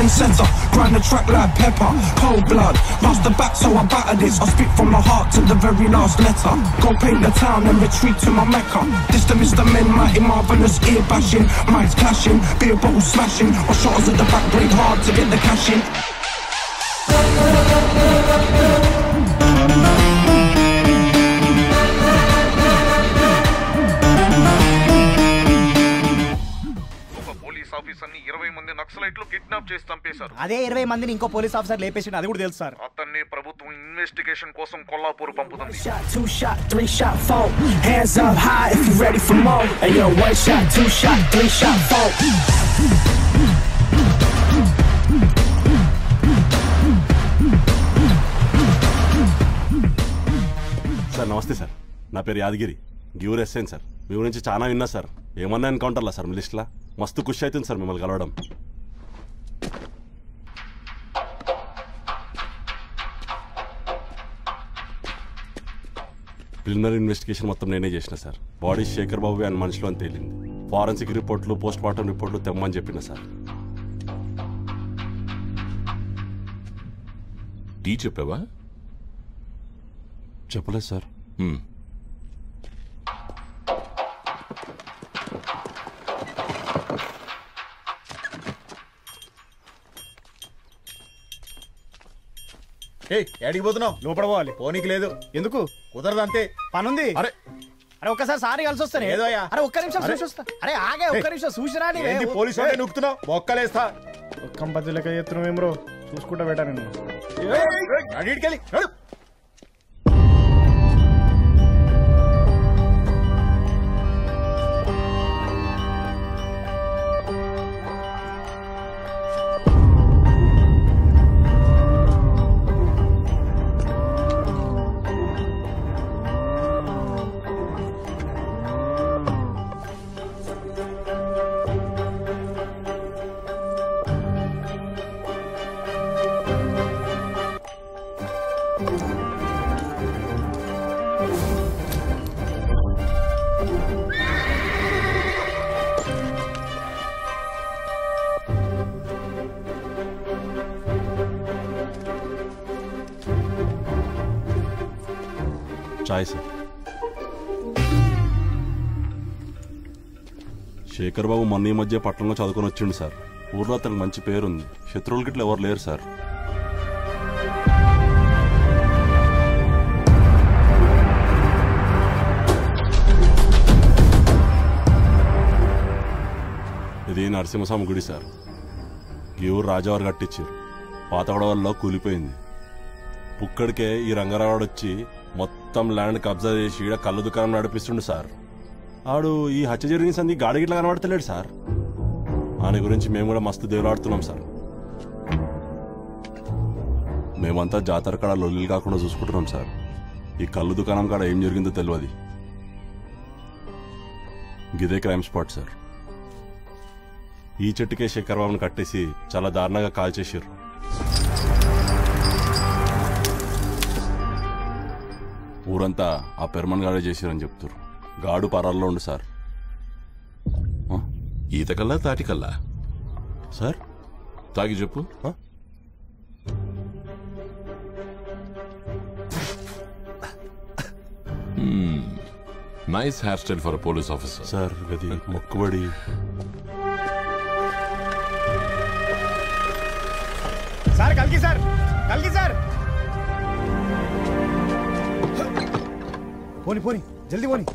trendsetter. Grind the track like pepper. Cold blood, pass the back so I batter this. I speak from my heart to the very last letter. Go paint the town and retreat to my mecca. This the Mr. Men, mighty marvelous, ear bashing, mics clashing, beer bottles smashing, or shotters at the back blade hard to get the cash in. ఆఫీసర్ని 20 మంది నక్సలైట్లు kidnap చేసి చంపేశారు. అదే 20 మందిని ఇంకో police officer లేపేసిండు, అది కూడా తెలుసు సార్. అతన్ని ప్రభుత్వం ఇన్వెస్టిగేషన్ కోసం కొల్లాపూర్ పంపుతుంది. Shot, 2 shot, 3 shot, 4. Hands up high if you ready for more. Hey yo, 1 shot, 2 shot, 3 shot, 4. Sir నమస్తే సార్, నా పేరు యాదగిరి, గియూర్ ఎస్ఎన్ సార్. మీ గురించి చాలా విన్నా సార్. ఏమన్నా ఎన్కౌంటర్లా సార్ మీ లిస్ట్లో? మస్తు ఖుషి అవుతుంది సార్ మిమ్మల్ని కలవడం. ప్రిలిమినరీ ఇన్వెస్టిగేషన్ మొత్తం నేనే చేసిన సార్. బాడీ శేఖర్ బాబు అని మనుషులు అని తేలింది. ఫారెన్సిక్ రిపోర్ట్లు, పోస్ట్ మార్టం రిపోర్ట్లు తెమ్మని చెప్పిన సార్. టీ చెప్పావా? చెప్పలేదు సార్. ఎడికి పోతున్నావు? లోపల పోవాలి. పోనీకి లేదు. ఎందుకు? కుదరదు, అంతే. పనుంది. అరే అరే ఒక్కసారి సారి కలిసి వస్తాను. అరే ఒక్క నిమిషం చూసి వస్తా. అరే ఆగే ఒక్క నిమిషం చూసిరా. పోలీసు అంటే నొక్కుతున్నావు, బొక్కలేస్తా. కంపతి లెక్క చేస్తున్నావు ఏం బ్రో? చూసుకుంటా పెట్టా నేను. అడిగికెళ్ళి చాయ్ సార్. శేఖర్ బాబు మొన్న ఈ మధ్య పట్టణంలో చదువుకొని వచ్చిండు సార్. ఊర్లో అతనికి మంచి పేరుంది. శత్రువులకి ఇట్లా ఎవరు లేరు సార్. ఇది నరసింహస్వామి గుడి సార్. ఈ ఊరు రాజావారు కట్టించారు. పాత గొడవల్లో కూలిపోయింది. పుక్కడికే ఈ రంగారావు వచ్చి మొత్తం ల్యాండ్ కబ్జా చేసి ఈడ కళ్ళు దుకాణం నడిపిస్తుండు సార్. ఆడు ఈ హత్య జరిగిన సంది గాడిగిట్లా కనబడతలేడు సార్. ఆయన గురించి మేము కూడా మస్తు దేవులాడుతున్నాం సార్. మేమంతా జాతర కాడ లొల్లిలు కాకుండా చూసుకుంటున్నాం సార్. ఈ కళ్ళు దుకాణం కాడ ఏం జరిగిందో తెలియదు. గిదే క్రైమ్ స్పాట్ సార్. ఈ చెట్టుకే శేఖర్ బాబుని కట్టేసి చాలా దారుణంగా కాల్ చేశారు. ఊరంతా ఆ పెర్మన్ గాడే చేశారని చెప్తారు. గాడు పరాల్లో ఉండు సార్. ఈతకల్లా తాటికల్లా సార్? తాగి చెప్పు. Nice hair style for police officer. Sir గది మొక్కుబడి. సార్ కల్కి సార్, కల్కి సార్. పోని పోని జల్దీ పోని.